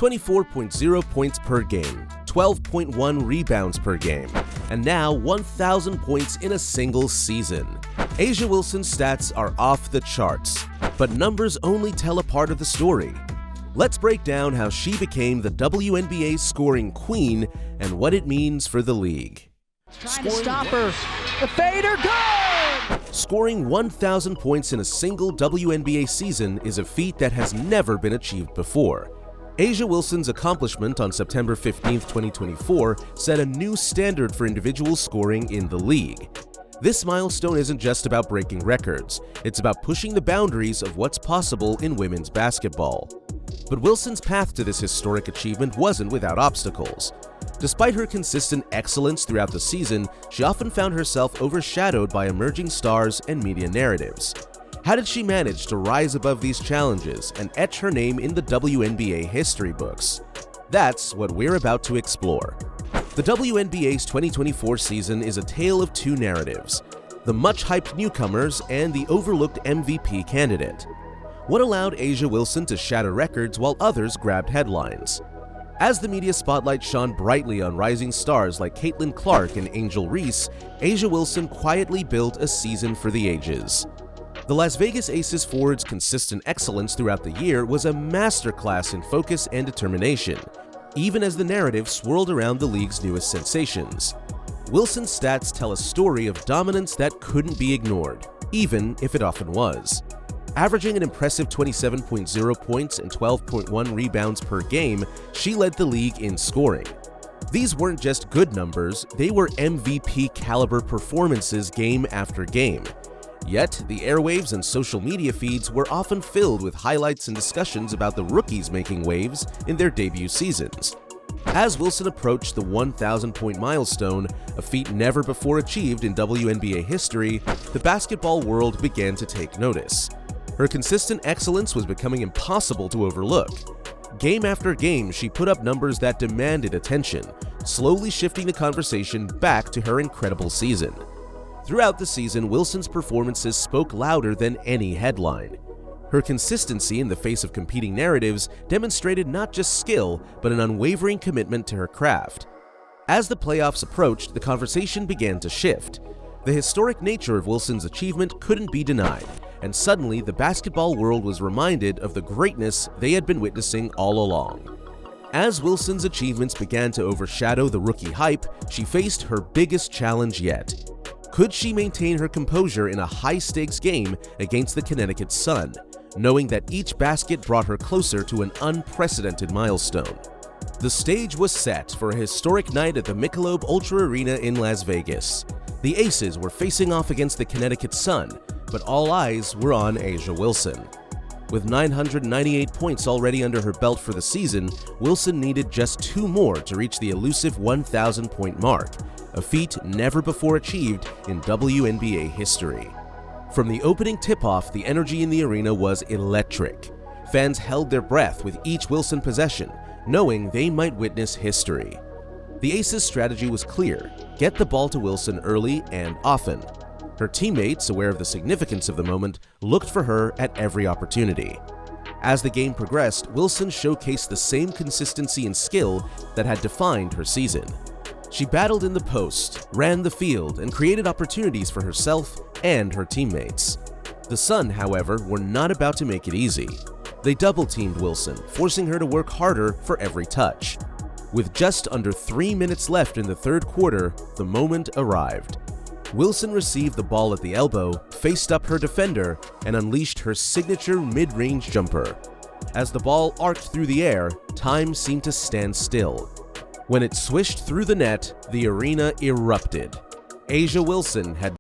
24.0 points per game, 12.1 rebounds per game, and now 1,000 points in a single season. A'ja Wilson's stats are off the charts, but numbers only tell a part of the story. Let's break down how she became the WNBA scoring queen and what it means for the league. Trying to stop her. The fader, good! Scoring 1,000 points in a single WNBA season is a feat that has never been achieved before. A'ja Wilson's accomplishment on September 15, 2024 set a new standard for individual scoring in the league. This milestone isn't just about breaking records, it's about pushing the boundaries of what's possible in women's basketball. But Wilson's path to this historic achievement wasn't without obstacles. Despite her consistent excellence throughout the season, she often found herself overshadowed by emerging stars and media narratives. How did she manage to rise above these challenges and etch her name in the WNBA history books? That's what we're about to explore. The WNBA's 2024 season is a tale of two narratives: the much-hyped newcomers and the overlooked MVP candidate. What allowed A'ja Wilson to shatter records while others grabbed headlines? As the media spotlight shone brightly on rising stars like Caitlin Clark and Angel Reese, A'ja Wilson quietly built a season for the ages. The Las Vegas Aces forward's consistent excellence throughout the year was a masterclass in focus and determination, even as the narrative swirled around the league's newest sensations. Wilson's stats tell a story of dominance that couldn't be ignored, even if it often was. Averaging an impressive 27.0 points and 12.1 rebounds per game, she led the league in scoring. These weren't just good numbers, they were MVP-caliber performances game after game. Yet, the airwaves and social media feeds were often filled with highlights and discussions about the rookies making waves in their debut seasons. As Wilson approached the 1,000-point milestone, a feat never before achieved in WNBA history, the basketball world began to take notice. Her consistent excellence was becoming impossible to overlook. Game after game, she put up numbers that demanded attention, slowly shifting the conversation back to her incredible season. Throughout the season, Wilson's performances spoke louder than any headline. Her consistency in the face of competing narratives demonstrated not just skill, but an unwavering commitment to her craft. As the playoffs approached, the conversation began to shift. The historic nature of Wilson's achievement couldn't be denied, and suddenly the basketball world was reminded of the greatness they had been witnessing all along. As Wilson's achievements began to overshadow the rookie hype, she faced her biggest challenge yet. Could she maintain her composure in a high-stakes game against the Connecticut Sun, knowing that each basket brought her closer to an unprecedented milestone? The stage was set for a historic night at the Michelob Ultra Arena in Las Vegas. The Aces were facing off against the Connecticut Sun, but all eyes were on A'ja Wilson. With 998 points already under her belt for the season, Wilson needed just 2 more to reach the elusive 1,000-point mark, a feat never before achieved in WNBA history. From the opening tip-off, the energy in the arena was electric. Fans held their breath with each Wilson possession, knowing they might witness history. The Aces' strategy was clear: get the ball to Wilson early and often. Her teammates, aware of the significance of the moment, looked for her at every opportunity. As the game progressed, Wilson showcased the same consistency and skill that had defined her season. She battled in the post, ran the field, and created opportunities for herself and her teammates. The Sun, however, were not about to make it easy. They double-teamed Wilson, forcing her to work harder for every touch. With just under 3 minutes left in the third quarter, the moment arrived. Wilson received the ball at the elbow, faced up her defender, and unleashed her signature mid-range jumper. As the ball arced through the air, time seemed to stand still. When it swished through the net, the arena erupted. A'ja Wilson had